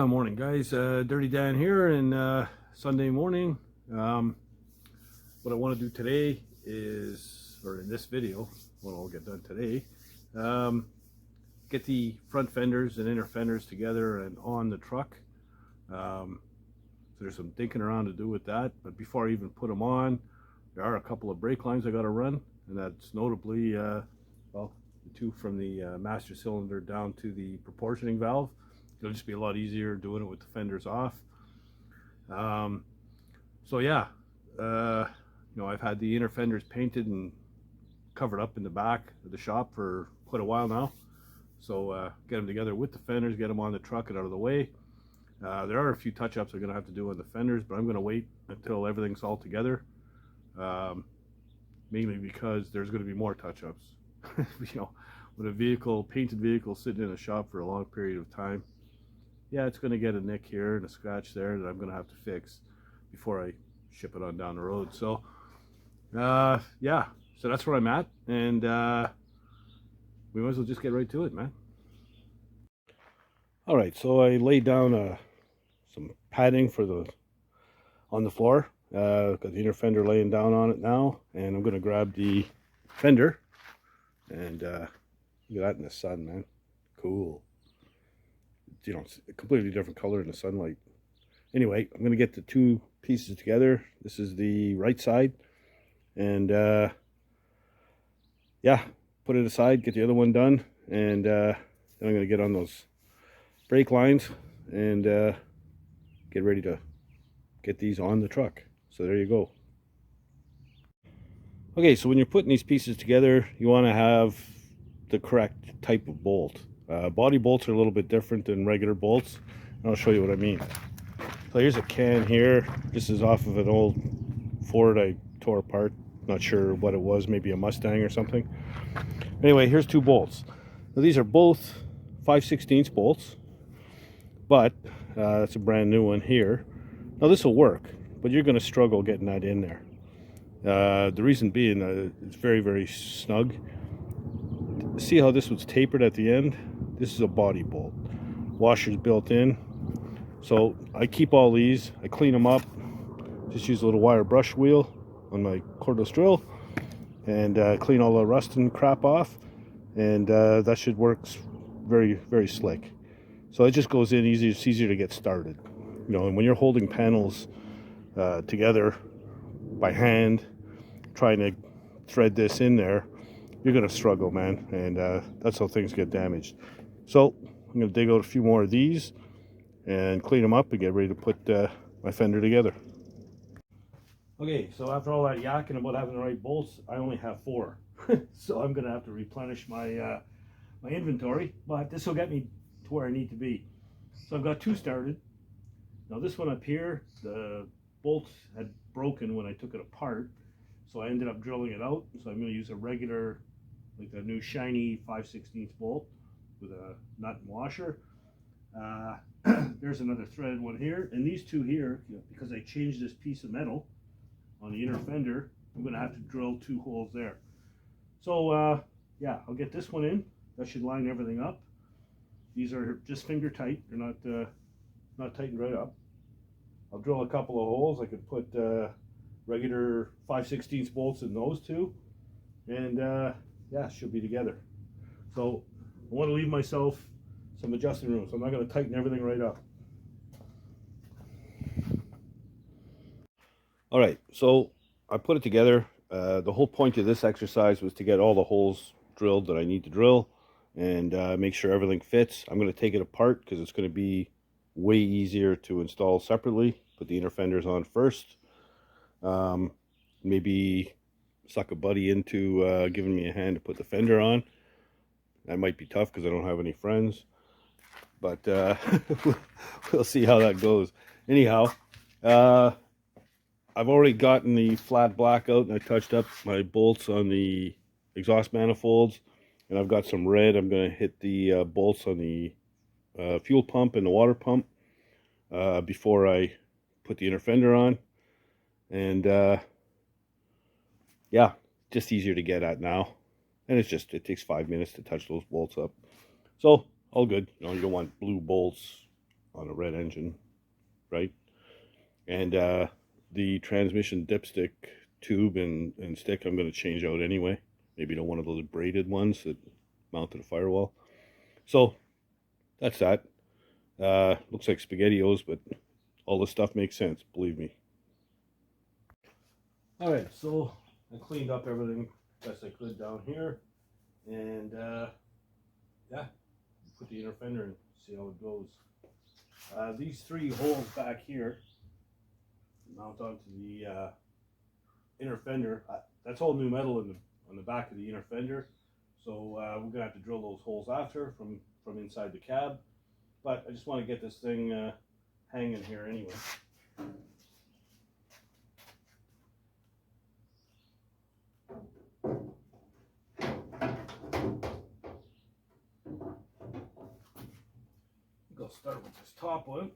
Morning guys, Dirty Dan here, and Sunday morning. What I want to do today is, or in this video, what I'll get done today, get the front fenders and inner fenders together and on the truck. So there's some thinking around to do with that, but before I even put them on, there are a couple of brake lines I got to run, and that's notably well, the two from the master cylinder down to the proportioning valve. It'll just be a lot easier doing it with the fenders off. So yeah, I've had the inner fenders painted and covered up in the back of the shop for quite a while now. So get them together with the fenders, get them on the truck and out of the way. There are a few touch-ups I'm going to have to do on the fenders, but I'm going to wait until everything's all together. Mainly because there's going to be more touch-ups. With a painted vehicle sitting in a shop for a long period of time, yeah, it's going to get a nick here and a scratch there that I'm going to have to fix before I ship it on down the road. So yeah, so that's where I'm at, and we might as well just get right to it, man. All right, so I laid down some padding on the floor. Got the inner fender laying down on it now, and I'm going to grab the fender, and look at that in the sun, man. Cool. It's a completely different color in the sunlight. Anyway, I'm going to get the two pieces together. This is the right side, and yeah, put it aside, get the other one done, and then I'm going to get on those brake lines and get ready to get these on the truck. So there you go. Okay, so when you're putting these pieces together, you want to have the correct type of bolt. Body bolts are a little bit different than regular bolts, and I'll show you what I mean. So here's a can here. This is off of an old Ford I tore apart. Not sure what it was, maybe a Mustang or something. Anyway, here's two bolts. Now these are both 5/16 bolts, but that's a brand new one here. Now this will work, but you're going to struggle getting that in there. The reason being, it's very, very snug. See how this was tapered at the end? This is a body bolt. Washer's built in. So I keep all these, I clean them up, just use a little wire brush wheel on my cordless drill, and clean all the rust and crap off, and that should work very, very slick. So it just goes in easy. It's easier to get started. And when you're holding panels together by hand, trying to thread this in there, you're going to struggle, man, and that's how things get damaged. So I'm going to dig out a few more of these and clean them up and get ready to put my fender together. Okay, so after all that yakking about having the right bolts, I only have 4. So I'm going to have to replenish my my inventory, but this will get me to where I need to be. So I've got 2 started. Now this one up here, the bolts had broken when I took it apart, so I ended up drilling it out. So I'm going to use a regular, like a new shiny 5/16 bolt with a nut and washer. There's another threaded one here, and these 2 here, because I changed this piece of metal on the inner fender, I'm going to have to drill 2 holes there. So yeah, I'll get this one in. That should line everything up. These are just finger tight. They're not tightened right up. I'll drill a couple of holes. I could put regular 5/16 bolts in those 2, and yeah, should be together. So I want to leave myself some adjusting room, so I'm not going to tighten everything right up. All right, so I put it together. The whole point of this exercise was to get all the holes drilled that I need to drill, and make sure everything fits. I'm going to take it apart because it's going to be way easier to install separately. Put the inner fenders on first. Maybe suck a buddy into giving me a hand to put the fender on. That might be tough because I don't have any friends, but we'll see how that goes. Anyhow, I've already gotten the flat black out, and I touched up my bolts on the exhaust manifolds, and I've got some red. I'm going to hit the bolts on the fuel pump and the water pump before I put the inner fender on. And yeah, just easier to get at now, and it takes 5 minutes to touch those bolts up. So all good. You don't want blue bolts on a red engine, right? And the transmission dipstick tube and stick I'm going to change out anyway. Maybe to one of those braided ones that mount to the firewall. So that's that. Looks like SpaghettiOs, but all this stuff makes sense, believe me. All right, so I cleaned up everything best I could down here, and yeah, put the inner fender in, see how it goes. These 3 holes back here mount onto the inner fender. That's all new metal on the back of the inner fender, so we're gonna have to drill those holes after from inside the cab. But I just want to get this thing hanging here anyway. I'll start with this top one.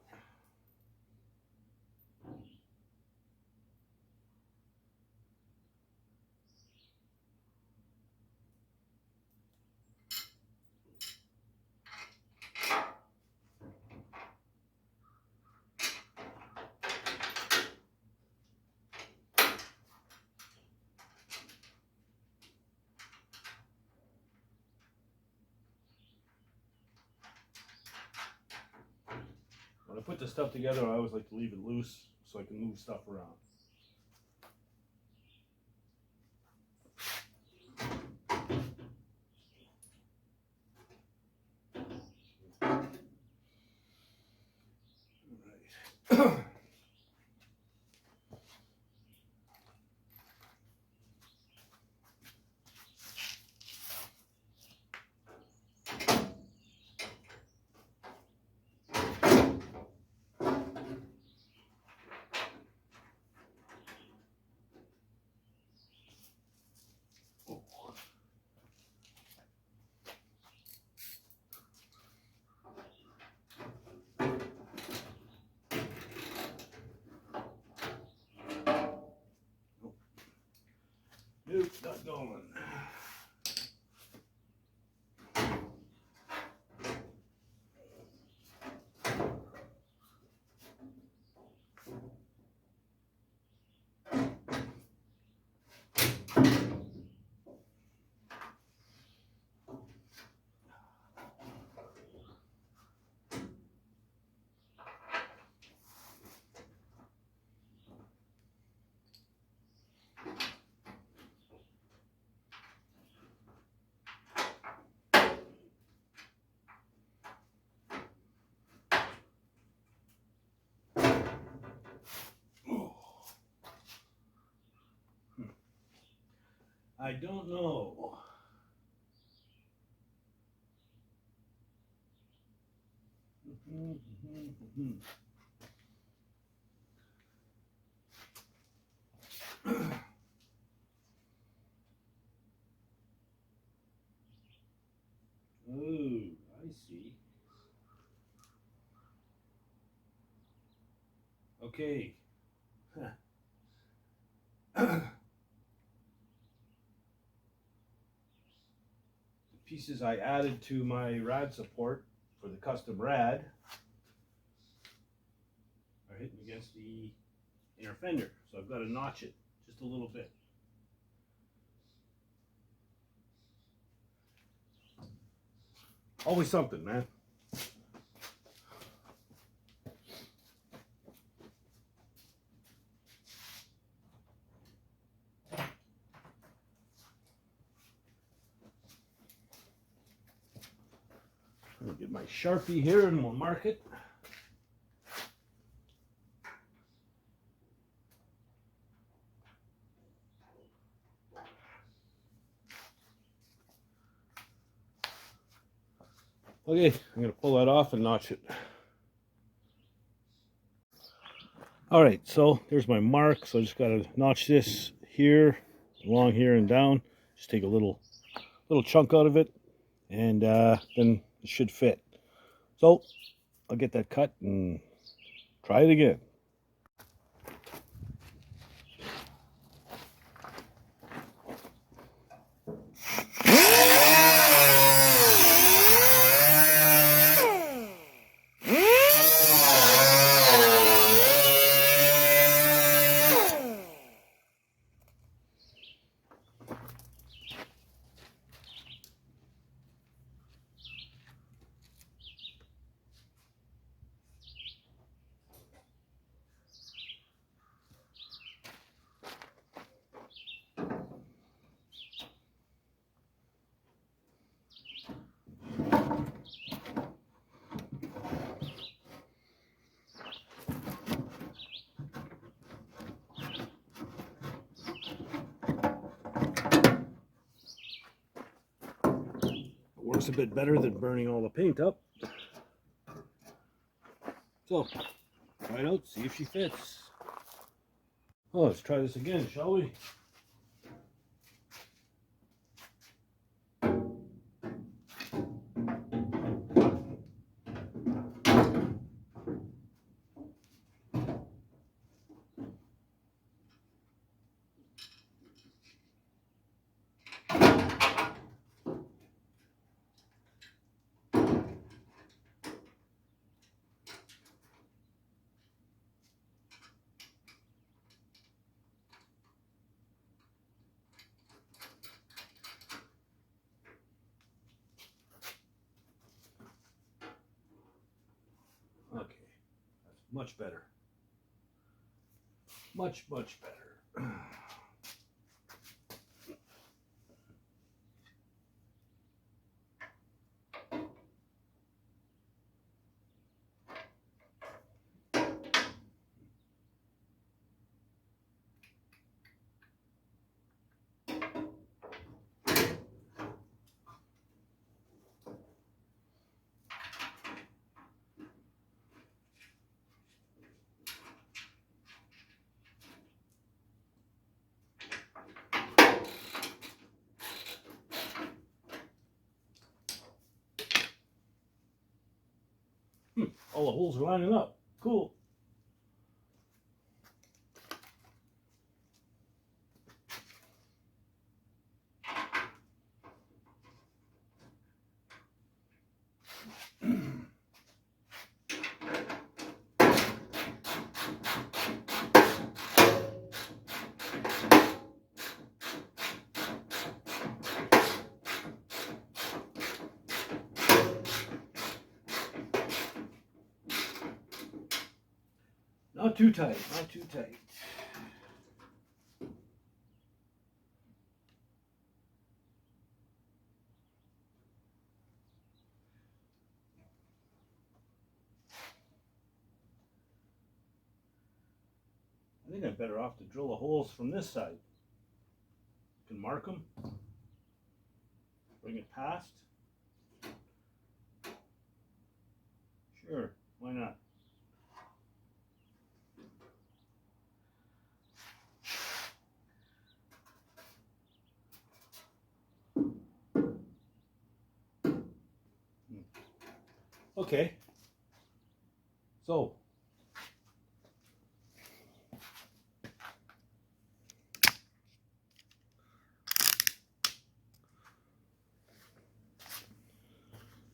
When I put this stuff together, I always like to leave it loose so I can move stuff around. All right. Nope, not going. I don't know. Oh, I see. Okay. The pieces I added to my rad support for the custom rad are hitting against the inner fender, so I've got to notch it just a little bit. Always something, man. I'm gonna get my Sharpie here and we'll mark it. Okay, I'm gonna pull that off and notch it. All right, so there's my mark. So I just gotta notch this here, along here and down. Just take a little chunk out of it, and then it should fit. So I'll get that cut and try it again. Works a bit better than burning all the paint up. So, try it out, see if she fits. Oh, let's try this again, shall we? Okay, that's much better. Much better. All the holes are lining up. Cool. Not too tight, not too tight. I think I'm better off to drill the holes from this side. You can mark them, bring it past. Sure, why not? Okay, so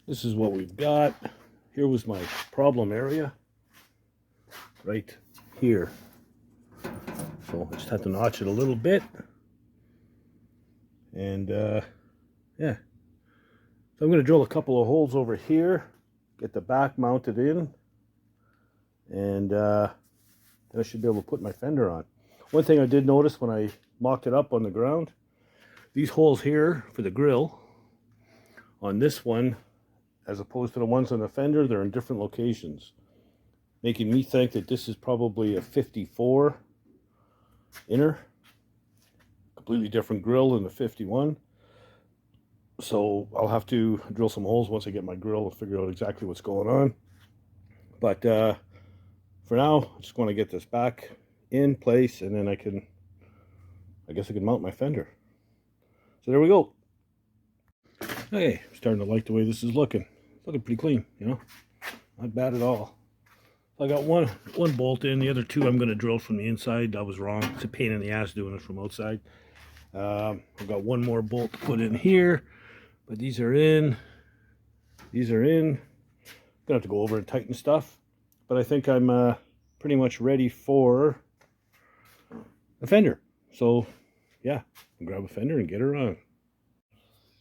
this is what we've got. Here was my problem area, right here. So I just have to notch it a little bit. And yeah. So I'm going to drill a couple of holes over here, get the back mounted in, and then I should be able to put my fender on. One thing I did notice when I mocked it up on the ground, these holes here for the grill on this one, as opposed to the ones on the fender, they're in different locations, making me think that this is probably a 54 inner, completely different grill than the 51. So I'll have to drill some holes once I get my grill and figure out exactly what's going on. But for now, I just want to get this back in place, and then I guess I can mount my fender. So there we go. Okay, starting to like the way this is looking. It's looking pretty clean, you know, not bad at all. I got one bolt in. The other two I'm going to drill from the inside. I was wrong. It's a pain in the ass doing it from outside. I've got one more bolt to put in here, but these are in. These are in. Gonna have to go over and tighten stuff, but I think I'm pretty much ready for a fender. So yeah, I'll grab a fender and get her on.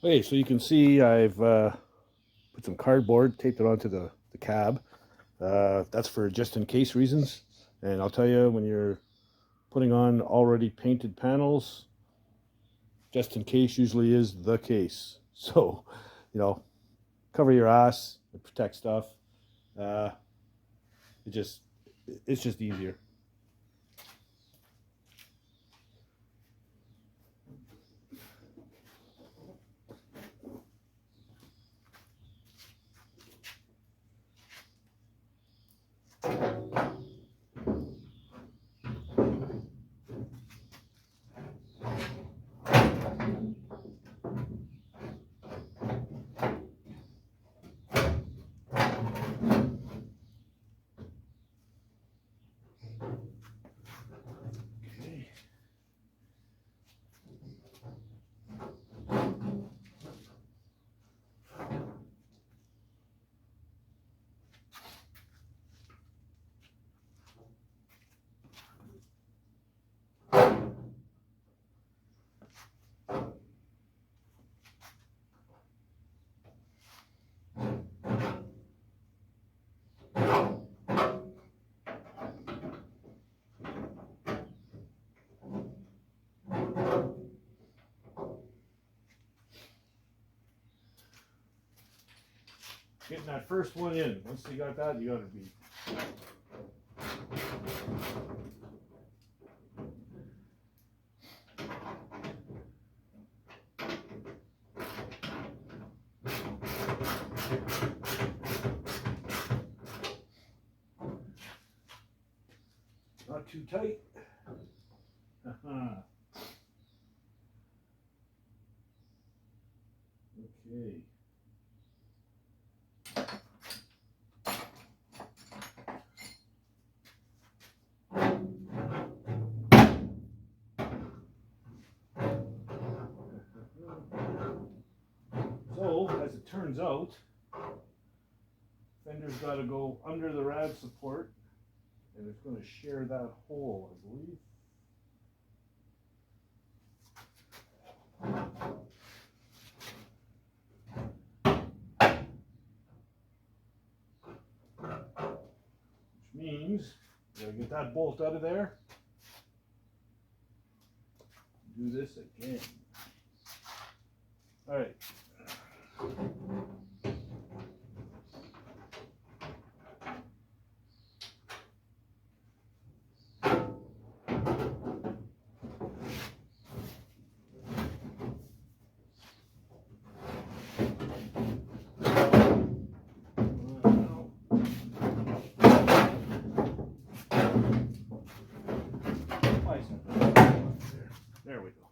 Okay, so you can see I've put some cardboard, taped it onto the cab. That's for just in case reasons. And I'll tell you, when you're putting on already painted panels, just in case usually is the case. So, you know, cover your ass and protect stuff. It's just easier. getting that first one in. Once you got that, you got to be. Not too tight. Okay. So, as it turns out, fender's got to go under the rad support, and it's going to share that hole, I believe. Which means you gotta get that bolt out of there. Do this again. All right. There we go.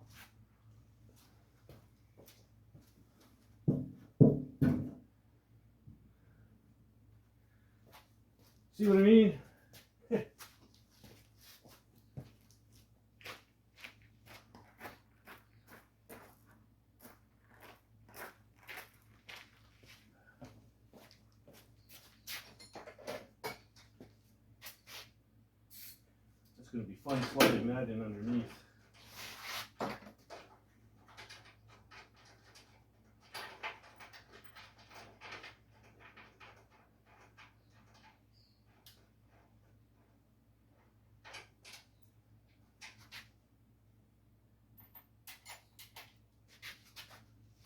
See what I mean? It's going to be fun sliding that in underneath.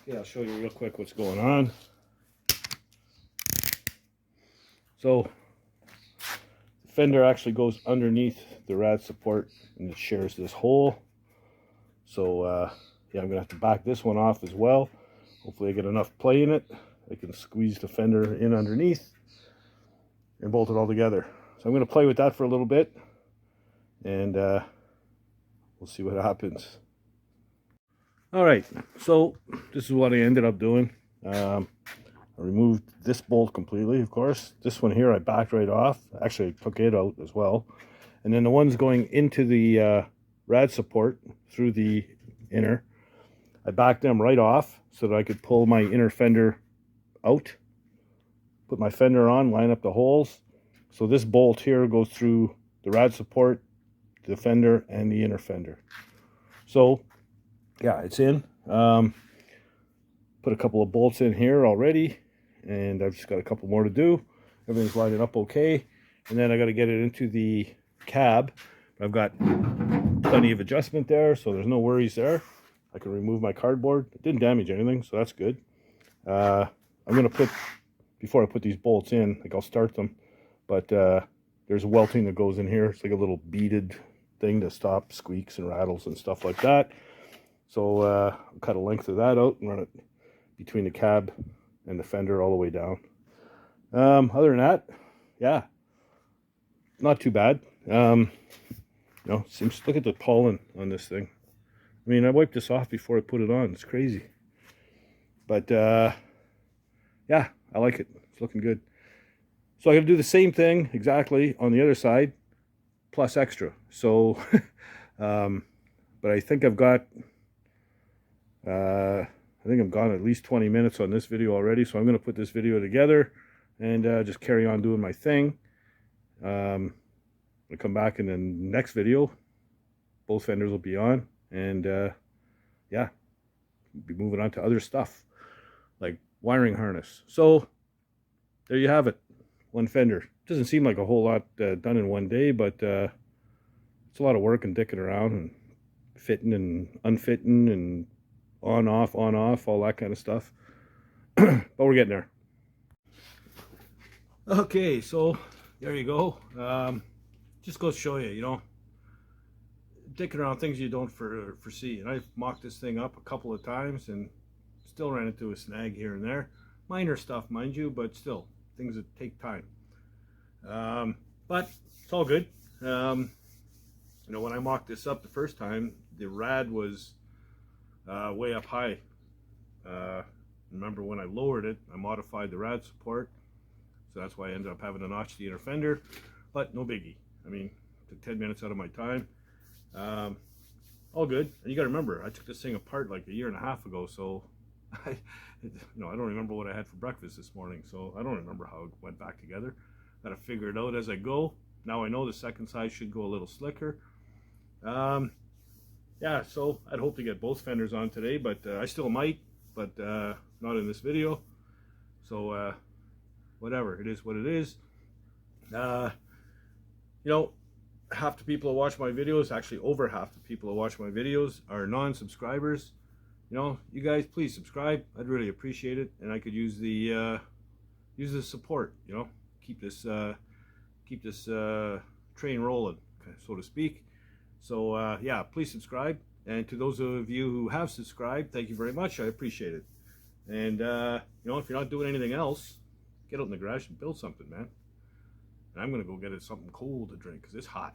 Okay, I'll show you real quick what's going on. So, the fender actually goes underneath the rad support and it shares this hole. So, yeah, I'm going to have to back this one off as well. Hopefully I get enough play in it. I can squeeze the fender in underneath and bolt it all together. So I'm going to play with that for a little bit, and we'll see what happens. All right, so this is what I ended up doing. I removed this bolt completely, of course. This one here I backed right off. Actually, I took it out as well. And then the ones going into the rad support through the inner, I backed them right off so that I could pull my inner fender out, put my fender on, line up the holes. So this bolt here goes through the rad support, the fender, and the inner fender. So yeah, it's in. Put a couple of bolts in here already, and I've just got a couple more to do. Everything's lining up okay, and then I got to get it into the cab. I've got plenty of adjustment there, so there's no worries there. I can remove my cardboard. It didn't damage anything, so that's good. I'm going to put, before I put these bolts in, like I'll start them, but there's welting that goes in here. It's like a little beaded thing to stop squeaks and rattles and stuff like that. So I'll cut a length of that out and run it between the cab and the fender all the way down. Other than that, yeah, not too bad. You know, seems, look at the pollen on this thing. I mean, I wiped this off before I put it on. It's crazy. But yeah, I like it. It's looking good. So I got to do the same thing exactly on the other side, plus extra. So, but I think I've got, I think I've gone at least 20 minutes on this video already. So I'm going to put this video together and just carry on doing my thing. I'll come back in the next video. Both fenders will be on, and yeah, be moving on to other stuff like wiring harness. So there you have it, one fender. Doesn't seem like a whole lot done in one day, but it's a lot of work and dicking around and fitting and unfitting and on off, all that kind of stuff. But we're getting there. Okay, so there you go. Just goes to show you, you know, dicking around things you don't foresee. And I've mocked this thing up a couple of times and still ran into a snag here and there. Minor stuff, mind you, but still things that take time. But it's all good. You know, when I mocked this up the first time, the rad was way up high. Remember when I lowered it, I modified the rad support, so that's why I ended up having to notch the inner fender, but no biggie. I mean, took 10 minutes out of my time. All good. And you got to remember, I took this thing apart like a year and a half ago, so I don't remember what I had for breakfast this morning, so I don't remember how it went back together. Got to figure it out as I go. Now I know the second side should go a little slicker. Yeah, so I'd hope to get both fenders on today, but I still might, but not in this video. So whatever, it is what it is. You know, half the people who watch my videos, actually over half the people who watch my videos, are non-subscribers. You know, you guys please subscribe. I'd really appreciate it, and I could use the support. You know, keep this train rolling, so to speak. So yeah, please subscribe, and to those of you who have subscribed, thank you very much. I appreciate it. And you know, if you're not doing anything else, get out in the garage and build something, man. And I'm gonna go get it something cold to drink because it's hot.